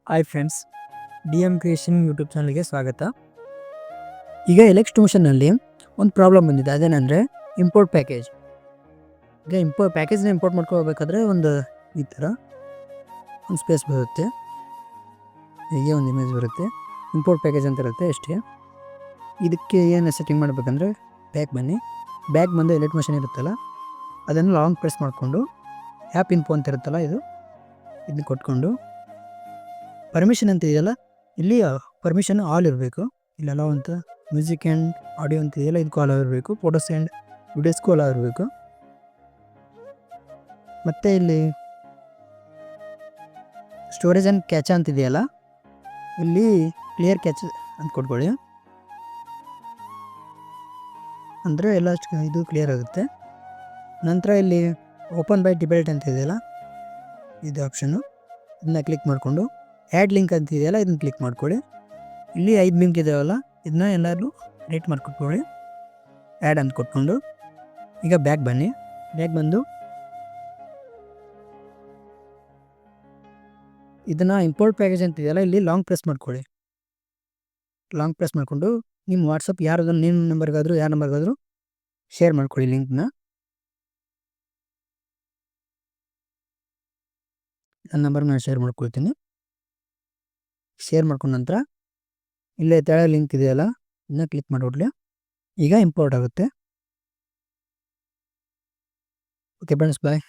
Hi friends, D M creation YouTube ಚಾನಲ್ಗೆ ಸ್ವಾಗತ. ಈಗ ಎಲೆಕ್ಸ್ಟೋಷನ್ನಲ್ಲಿ ಒಂದು ಪ್ರಾಬ್ಲಮ್ ಬಂದಿದೆ. ಅದೇನೆಂದರೆ ಇಂಪೋರ್ಟ್ ಪ್ಯಾಕೇಜ್. ಈಗ ಪ್ಯಾಕೇಜ್ನ ಇಂಪೋರ್ಟ್ ಮಾಡ್ಕೋಬೇಕಾದ್ರೆ ಒಂದು ಈ ಥರ ಒಂದು ಸ್ಪೇಸ್ ಬರುತ್ತೆ, ಹೀಗೆ ಒಂದು ಇಮೇಜ್ ಬರುತ್ತೆ, ಇಂಪೋರ್ಟ್ ಪ್ಯಾಕೇಜ್ ಅಂತ ಇರುತ್ತೆ ಅಷ್ಟೇ. ಇದಕ್ಕೆ ಏನು ಸೆಟ್ಟಿಂಗ್ ಮಾಡಬೇಕಂದ್ರೆ ಬ್ಯಾಕ್ ಬಂದು ಎಲೆಕ್ಟ್ ಮಷಿನ್ ಇರುತ್ತಲ್ಲ ಅದನ್ನು ಲಾಂಗ್ ಪ್ರೆಸ್ ಮಾಡಿಕೊಂಡು ಆ್ಯಪ್ ಇನ್ಫೋ ಅಂತ ಇರುತ್ತಲ್ಲ ಇದನ್ನ ಕೊಟ್ಕೊಂಡು ಪರ್ಮಿಷನ್ ಅಂತ ಇದೆಯಲ್ಲ ಇಲ್ಲಿ ಪರ್ಮಿಷನ್ ಆಲ್ ಇರಬೇಕು. ಇಲ್ಲೆಲ್ಲ ಅಂತ ಮ್ಯೂಸಿಕ್ ಆ್ಯಂಡ್ ಆಡಿಯೋ ಅಂತ ಇದೆಯಲ್ಲ ಇದಕ್ಕೂ ಆಲ್ ಇರಬೇಕು, ಫೋಟೋಸ್ ಆ್ಯಂಡ್ ವಿಡಿಯೋಸ್ಗೂ ಆಲ್ ಇರಬೇಕು. ಮತ್ತು ಇಲ್ಲಿ ಸ್ಟೋರೇಜ್ ಆ್ಯಂಡ್ ಕ್ಯಾಚ್ ಅಂತ ಇದೆಯಲ್ಲ ಇಲ್ಲಿ ಕ್ಲಿಯರ್ ಕ್ಯಾಚ್ ಅಂತ ಕೊಟ್ಕೊಳ್ಳಿ, ಅಂದರೆ ಎಲ್ಲ ಇದು ಕ್ಲಿಯರ್ ಆಗುತ್ತೆ. ನಂತರ ಇಲ್ಲಿ ಓಪನ್ ಬೈ ಡಿಫಾಲ್ಟ್ ಅಂತ ಇದೆಯಲ್ಲ ಇದು ಆಪ್ಷನ್ನು, ಇದನ್ನ ಕ್ಲಿಕ್ ಮಾಡಿಕೊಂಡು ಆ್ಯಡ್ ಲಿಂಕ್ ಅಂತ ಇದೆಯಲ್ಲ ಇದನ್ನ ಕ್ಲಿಕ್ ಮಾಡ್ಕೊಳ್ಳಿ. ಇಲ್ಲಿ 5 ಲಿಂಕ್ ಇದಾವಲ್ಲ ಇದನ್ನ ಎಲ್ಲರೂ ರೇಟ್ ಮಾಡಿಕೊಟ್ಕೊಳ್ಳಿ, ಆ್ಯಡ್ ಅಂತ ಕೊಟ್ಕೊಂಡು. ಈಗ ಬ್ಯಾಕ್ ಬಂದು ಇದನ್ನು ಇಂಪೋರ್ಟ್ ಪ್ಯಾಕೇಜ್ ಅಂತ ಇದೆಯಲ್ಲ ಇಲ್ಲಿ ಲಾಂಗ್ ಪ್ರೆಸ್ ಮಾಡಿಕೊಂಡು ನಿಮ್ಮ ವಾಟ್ಸಪ್ ಯಾರಾದ್ರೂ ನಿಮ್ಮ ನಂಬರ್ಗಾದರೂ ಯಾರ ನಂಬರ್ಗಾದರೂ ಶೇರ್ ಮಾಡ್ಕೊಳ್ಳಿ ಲಿಂಕ್ನ. ನನ್ನ ನಂಬರ್ನ ನಾನು ಶೇರ್ ಮಾಡ್ಕೊಳ್ತೀನಿ. ಶೇರ್ ಮಾಡ್ಕೊಂಡ ನಂತರ ಇಲ್ಲೇ ತೆಳಗೆ ಲಿಂಕ್ ಇದೆಯಲ್ಲ ಇದನ್ನ ಕ್ಲಿಕ್ ಮಾಡಿಬಿಡ್ಲಿ. ಈಗ ಇಂಪೋರ್ಟ್ ಆಗುತ್ತೆ. ಓಕೆ ಫ್ರೆಂಡ್ಸ್, ಬಾಯ್.